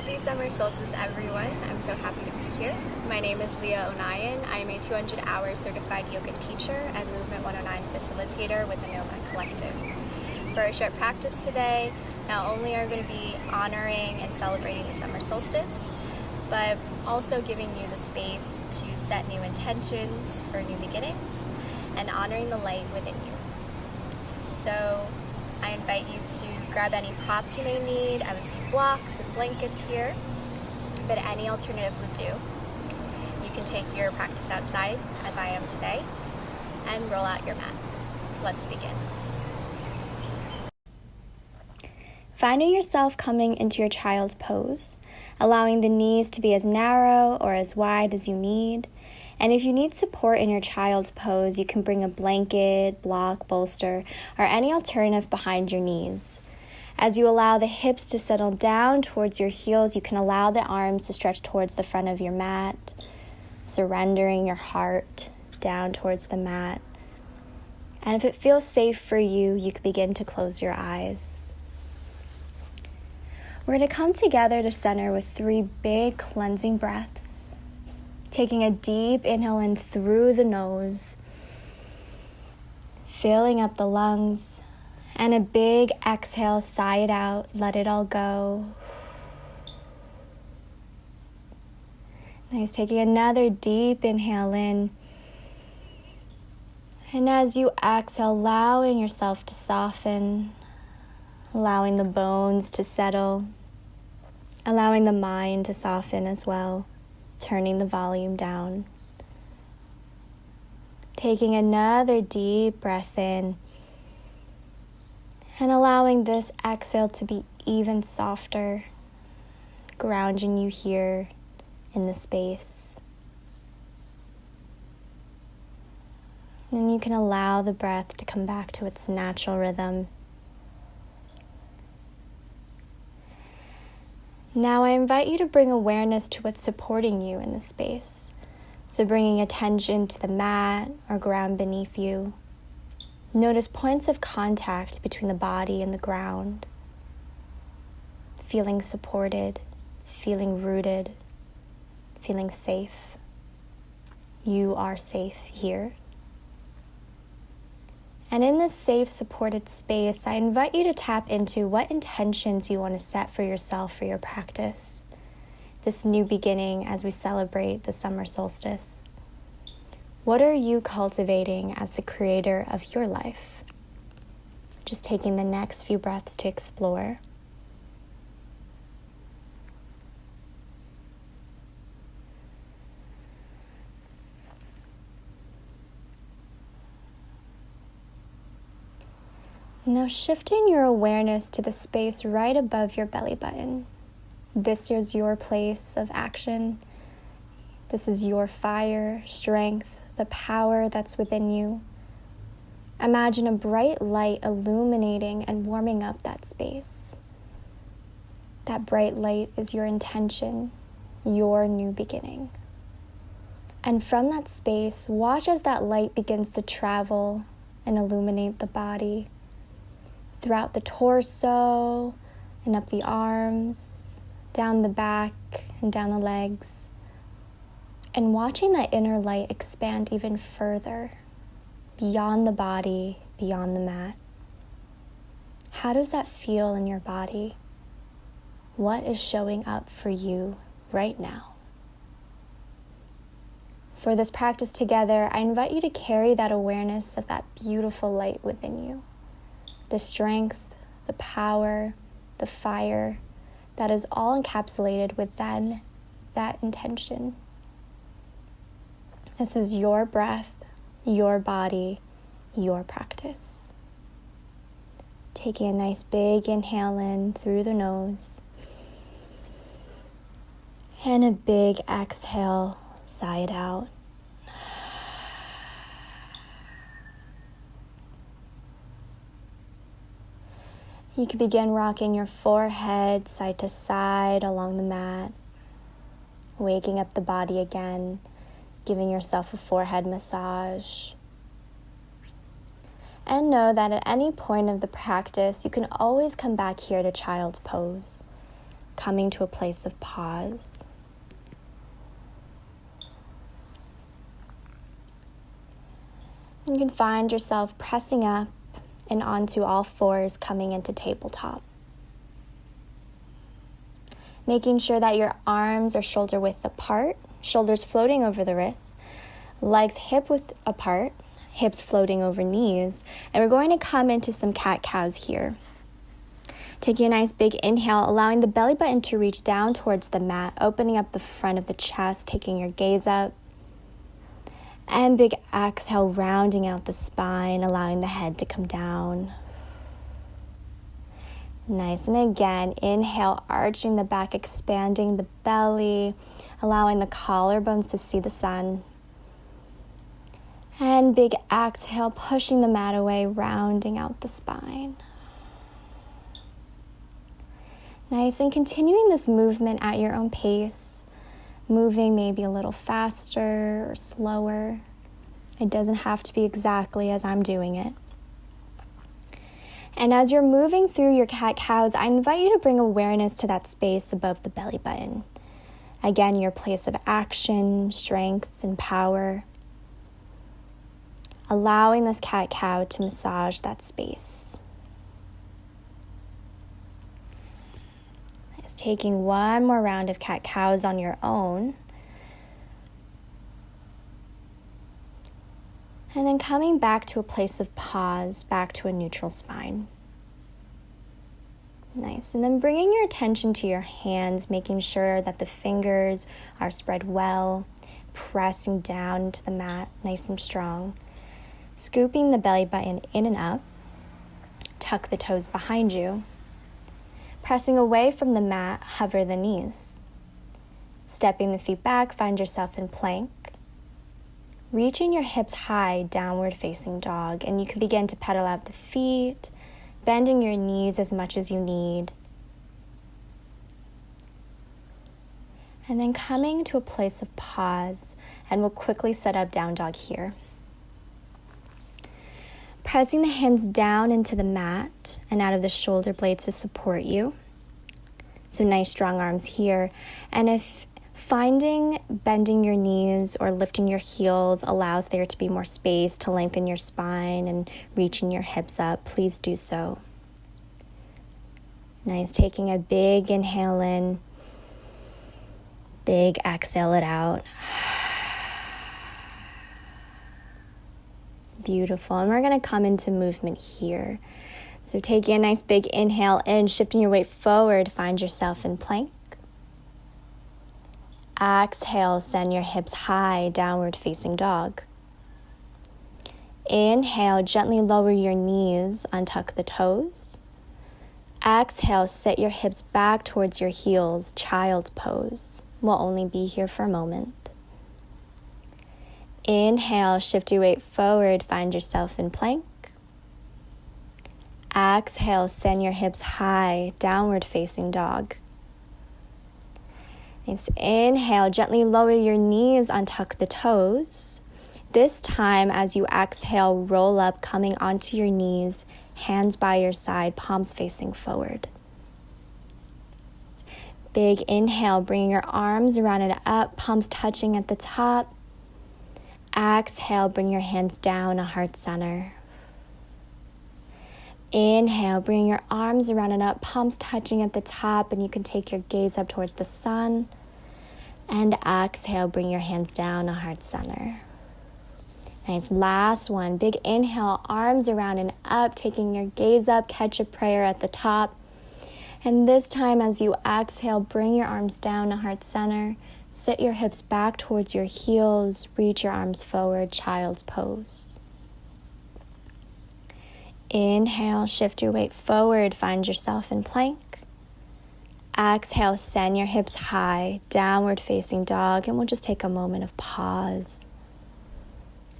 Happy summer solstice, everyone. I'm so happy to be here. My name is Lea Onayan. I am a 200-hour certified yoga teacher and Mvt109 Facilitator with the nOMad Collective. For our short practice today, not only are we going to be honoring and celebrating the summer solstice, but also giving you the space to set new intentions for new beginnings and honoring the light within you. So I invite you to grab any props you may need. I have a few blocks and blankets here, but any alternative would do. You can take your practice outside, as I am today, and roll out your mat. Let's begin. Finding yourself coming into your child's pose, allowing the knees to be as narrow or as wide as you need. And if you need support in your child's pose, you can bring a blanket, block, bolster, or any alternative behind your knees. As you allow the hips to settle down towards your heels, you can allow the arms to stretch towards the front of your mat, surrendering your heart down towards the mat. And if it feels safe for you, you can begin to close your eyes. We're going to come together to center with 3 big cleansing breaths. Taking a deep inhale in through the nose, filling up the lungs, and a big exhale, sigh it out, let it all go. Nice, taking another deep inhale in. And as you exhale, allowing yourself to soften, allowing the bones to settle, allowing the mind to soften as well. Turning the volume down. Taking another deep breath in and allowing this exhale to be even softer, grounding you here in the space. And you can allow the breath to come back to its natural rhythm. Now I invite you to bring awareness to what's supporting you in this space. So bringing attention to the mat or ground beneath you. Notice points of contact between the body and the ground. Feeling supported, feeling rooted, feeling safe. You are safe here. And in this safe, supported space, I invite you to tap into what intentions you want to set for yourself for your practice. This new beginning as we celebrate the summer solstice. What are you cultivating as the creator of your life? Just taking the next few breaths to explore. Now shifting your awareness to the space right above your belly button. This is your place of action. This is your fire, strength, the power that's within you. Imagine a bright light illuminating and warming up that space. That bright light is your intention, your new beginning. And from that space, watch as that light begins to travel and illuminate the body. Throughout the torso and up the arms, down the back and down the legs, and watching that inner light expand even further, beyond the body, beyond the mat. How does that feel in your body? What is showing up for you right now? For this practice together, I invite you to carry that awareness of that beautiful light within you. The strength, the power, the fire, that is all encapsulated within that intention. This is your breath, your body, your practice. Taking a nice big inhale in through the nose. And a big exhale, sigh it out. You can begin rocking your forehead side to side along the mat, waking up the body again, giving yourself a forehead massage. And know that at any point of the practice, you can always come back here to child's pose. coming to a place of pause. You can find yourself pressing up and onto all fours, coming into tabletop. Making sure that your arms are shoulder width apart, shoulders floating over the wrists, legs hip width apart, hips floating over knees. And we're going to come into some cat-cows here. Taking a nice big inhale, allowing the belly button to reach down towards the mat, opening up the front of the chest, taking your gaze up. And big exhale, rounding out the spine, allowing the head to come down. Nice. And again, inhale, arching the back, expanding the belly, allowing the collarbones to see the sun. And big exhale, pushing the mat away, rounding out the spine. Nice. And continuing this movement at your own pace. Moving maybe a little faster or slower. It doesn't have to be exactly as I'm doing it. And as you're moving through your cat-cows, I invite you to bring awareness to that space above the belly button. Again, your place of action, strength, and power. Allowing this cat-cow to massage that space. It's taking one more round of cat-cows on your own. And then coming back to a place of pause, back to a neutral spine. Nice. And then bringing your attention to your hands, making sure that the fingers are spread well, pressing down into the mat, nice and strong. Scooping the belly button in and up. Tuck the toes behind you. Pressing away from the mat, hover the knees. Stepping the feet back, find yourself in plank. Reaching your hips high, downward facing dog, and you can begin to pedal out the feet, bending your knees as much as you need. And then coming to a place of pause, and we'll quickly set up down dog here. Pressing the hands down into the mat and out of the shoulder blades to support you. Some nice strong arms here. And if finding bending your knees or lifting your heels allows there to be more space to lengthen your spine and reaching your hips up, please do so. Nice. Taking a big inhale in, big exhale it out. Beautiful. And we're going to come into movement here. So taking a nice big inhale in, shifting your weight forward, find yourself in plank. Exhale, send your hips high, downward facing dog. Inhale, gently lower your knees, untuck the toes. Exhale, set your hips back towards your heels, child's pose. We'll only be here for a moment. Inhale, shift your weight forward, find yourself in plank. Exhale, send your hips high, downward facing dog. Nice. Inhale, gently lower your knees, untuck the toes. This time, as you exhale, roll up, coming onto your knees, hands by your side, palms facing forward. Big inhale, bringing your arms around and up, palms touching at the top. Exhale, bring your hands down to heart center. Inhale, bring your arms around and up, palms touching at the top, and you can take your gaze up towards the sun. And exhale, bring your hands down to heart center. Nice. Last one. Big inhale, arms around and up, taking your gaze up, catch a prayer at the top. And this time, as you exhale, bring your arms down to heart center. Sit your hips back towards your heels. Reach your arms forward, child's pose. Inhale, shift your weight forward, find yourself in plank. Exhale, send your hips high, downward facing dog, and we'll just take a moment of pause.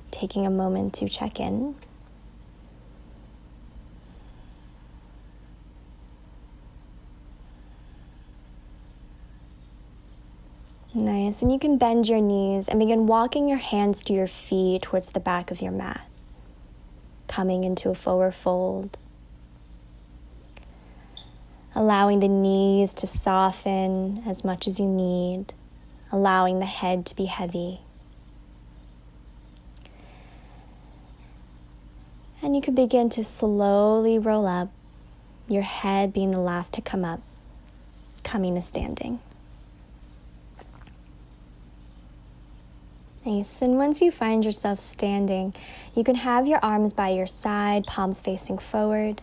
Taking a moment to check in. Nice, and you can bend your knees and begin walking your hands to your feet towards the back of your mat. Coming into a forward fold. allowing the knees to soften as much as you need, allowing the head to be heavy. And you can begin to slowly roll up, your head being the last to come up, coming to standing. Nice. And once you find yourself standing, you can have your arms by your side, palms facing forward.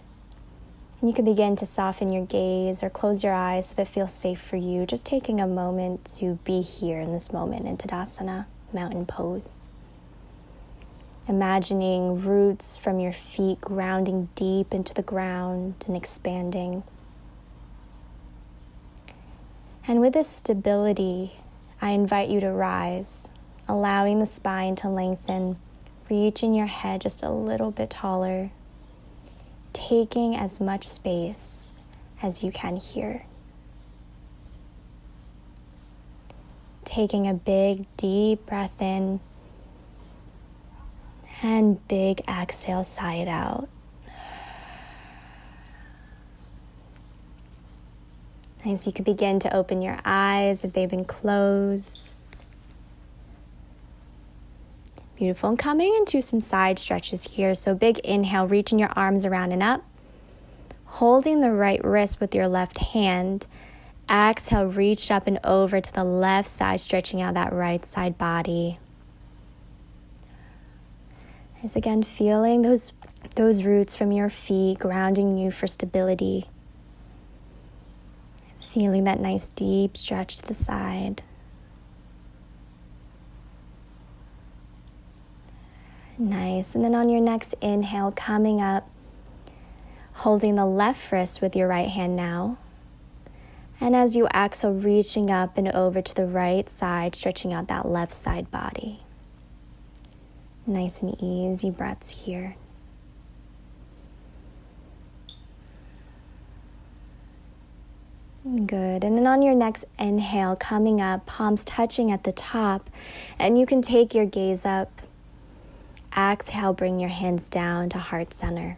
And you can begin to soften your gaze or close your eyes if it feels safe for you, just taking a moment to be here in this moment in Tadasana, mountain pose. Imagining roots from your feet grounding deep into the ground and expanding. And with this stability, I invite you to rise, allowing the spine to lengthen, reaching your head just a little bit taller, taking as much space as you can here. Taking a big, deep breath in, and big exhale, sigh it out. As you can begin to open your eyes if they've been closed. Beautiful. And coming into some side stretches here. So big inhale, reaching your arms around and up. Holding the right wrist with your left hand. Exhale, reach up and over to the left side, stretching out that right side body. As again, feeling those roots from your feet, grounding you for stability. It's feeling that nice deep stretch to the side. Nice. And then on your next inhale, coming up, holding the left wrist with your right hand now. And as you exhale, reaching up and over to the right side, stretching out that left side body. Nice and easy breaths here. Good. And then on your next inhale, coming up, palms touching at the top, and you can take your gaze up. Exhale, bring your hands down to heart center.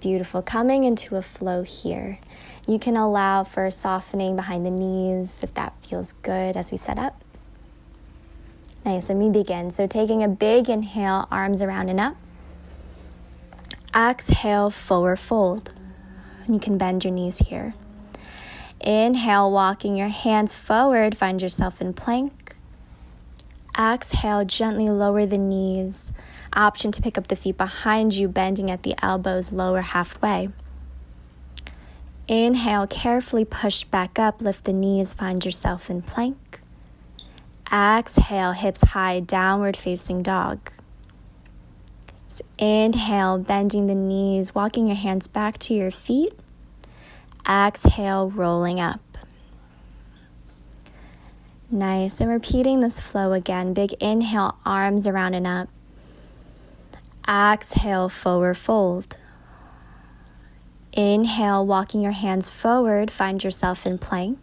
Beautiful. Coming into a flow here. You can allow for softening behind the knees if that feels good as we set up. Nice, and we begin. So taking a big inhale, arms around and up. Exhale, forward fold. And you can bend your knees here. Inhale, walking your hands forward, find yourself in plank. Exhale, gently lower the knees. Option to pick up the feet behind you, bending at the elbows, lower halfway. Inhale, carefully push back up, lift the knees, find yourself in plank. Exhale, hips high, downward facing dog. So inhale, bending the knees, walking your hands back to your feet. Exhale, rolling up. Nice, and repeating this flow again. Big inhale, arms around and up. Exhale, forward fold. Inhale, walking your hands forward, find yourself in plank.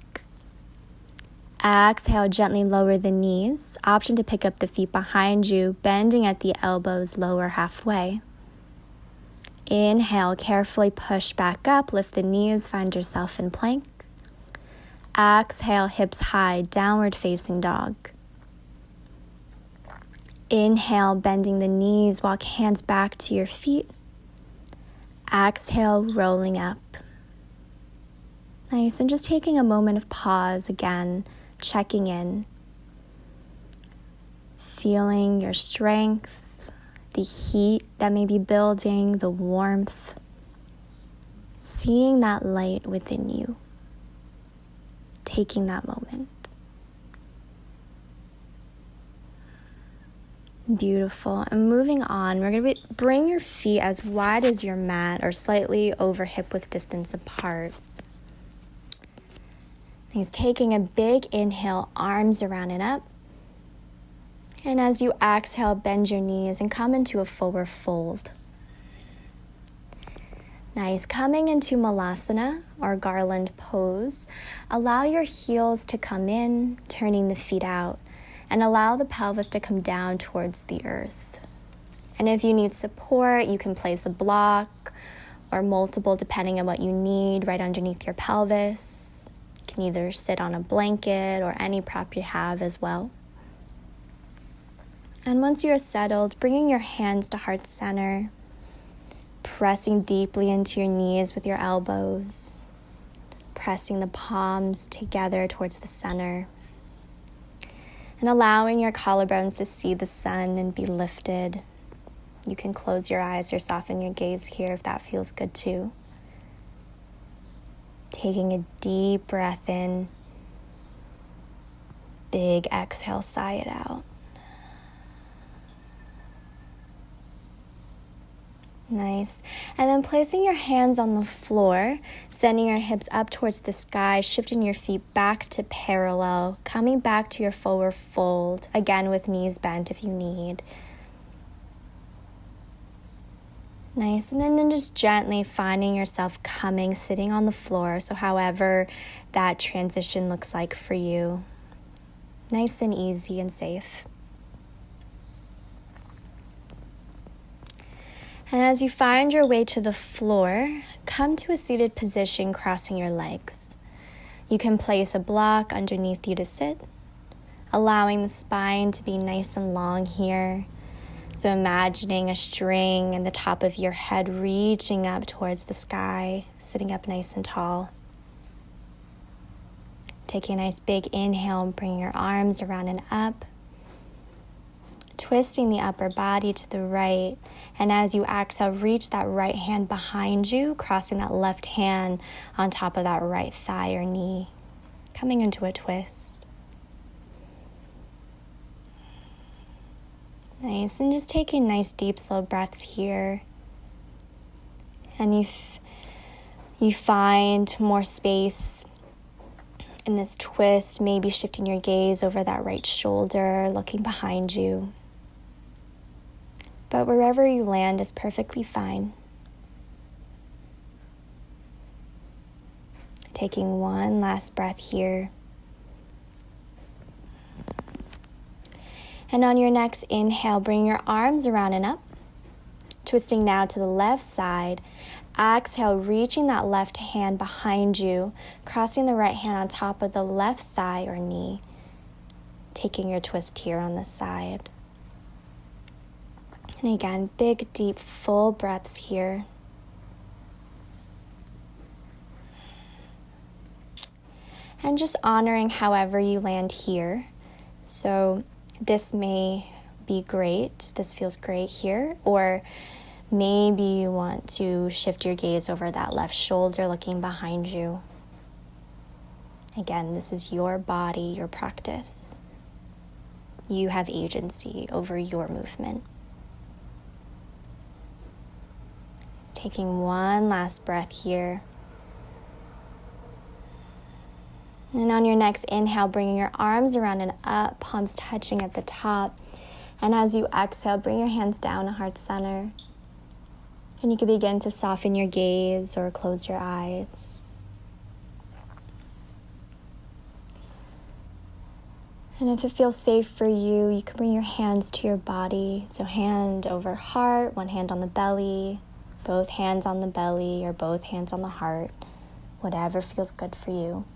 Exhale, gently lower the knees. Option to pick up the feet behind you, bending at the elbows, lower halfway. Inhale, carefully push back up, lift the knees, find yourself in plank. Exhale, hips high, downward facing dog. Inhale, bending the knees, walk hands back to your feet. Exhale, rolling up. Nice, and just taking a moment of pause again. Checking in, feeling your strength, the heat that may be building, the warmth, seeing that light within you, taking that moment. Beautiful. And moving on, we're going to bring your feet as wide as your mat or slightly over hip width distance apart. He's taking a big inhale, arms around and up. And as you exhale, bend your knees and come into a forward fold. Nice. Coming into Malasana or garland pose, allow your heels to come in, turning the feet out, and allow the pelvis to come down towards the earth. And if you need support, you can place a block or multiple depending on what you need, right underneath your pelvis. You can either sit on a blanket or any prop you have as well. And once you're settled, bringing your hands to heart center, pressing deeply into your knees with your elbows, pressing the palms together towards the center, and allowing your collarbones to see the sun and be lifted. You can close your eyes or soften your gaze here if that feels good too. Taking a deep breath in, big exhale, sigh it out. Nice. And then placing your hands on the floor, sending your hips up towards the sky, shifting your feet back to parallel, coming back to your forward fold, again with knees bent if you need. Nice. And then just gently finding yourself sitting on the floor. So however that transition looks like for you. Nice and easy and safe. And as you find your way to the floor, come to a seated position, crossing your legs. You can place a block underneath you to sit, allowing the spine to be nice and long here. So imagining a string and the top of your head reaching up towards the sky, sitting up nice and tall. Taking a nice big inhale and bringing your arms around and up. Twisting the upper body to the right, and as you exhale, reach that right hand behind you, crossing that left hand on top of that right thigh or knee, coming into a twist. Nice, and just taking nice deep slow breaths here. And you find more space in this twist, maybe shifting your gaze over that right shoulder, looking behind you. But wherever you land is perfectly fine. Taking one last breath here. And on your next inhale, bring your arms around and up. Twisting now to the left side. Exhale, reaching that left hand behind you, crossing the right hand on top of the left thigh or knee. Taking your twist here on the side. And again, big, deep, full breaths here. And just honoring however you land here. So this may be great. This feels great here. Or maybe you want to shift your gaze over that left shoulder, looking behind you. Again, this is your body, your practice. You have agency over your movement. Taking one last breath here. And on your next inhale, bringing your arms around and up, palms touching at the top. And as you exhale, bring your hands down to heart center. And you can begin to soften your gaze or close your eyes. And if it feels safe for you, you can bring your hands to your body. So hand over heart, one hand on the belly, both hands on the belly or both hands on the heart, whatever feels good for you.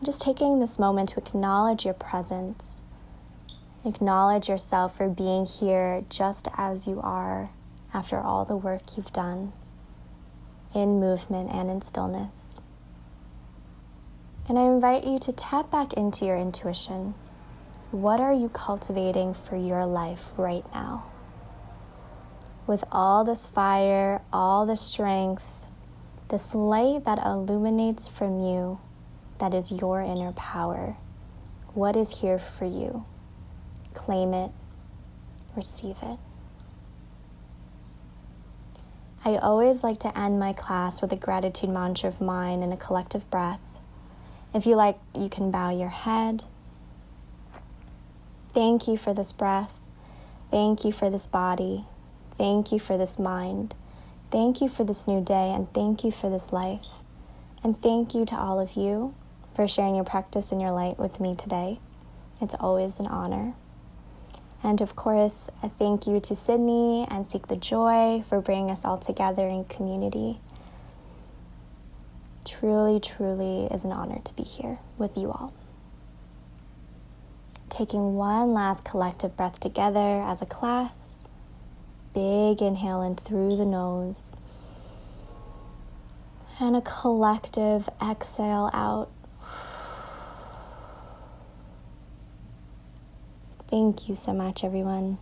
Just taking this moment to acknowledge your presence. Acknowledge yourself for being here just as you are after all the work you've done in movement and in stillness. And I invite you to tap back into your intuition. What are you cultivating for your life right now? With all this fire, all this strength, this light that illuminates from you, that is your inner power. What is here for you? Claim it, receive it. I always like to end my class with a gratitude mantra of mine and a collective breath. If you like, you can bow your head. Thank you for this breath. Thank you for this body. Thank you for this mind. Thank you for this new day, and thank you for this life. And thank you to all of you for sharing your practice and your light with me today. It's always an honor. And of course, a thank you to Sydney and Seek the Joy for bringing us all together in community. Truly, truly is an honor to be here with you all. Taking one last collective breath together as a class. Big inhale in through the nose. And a collective exhale out. Thank you so much, everyone.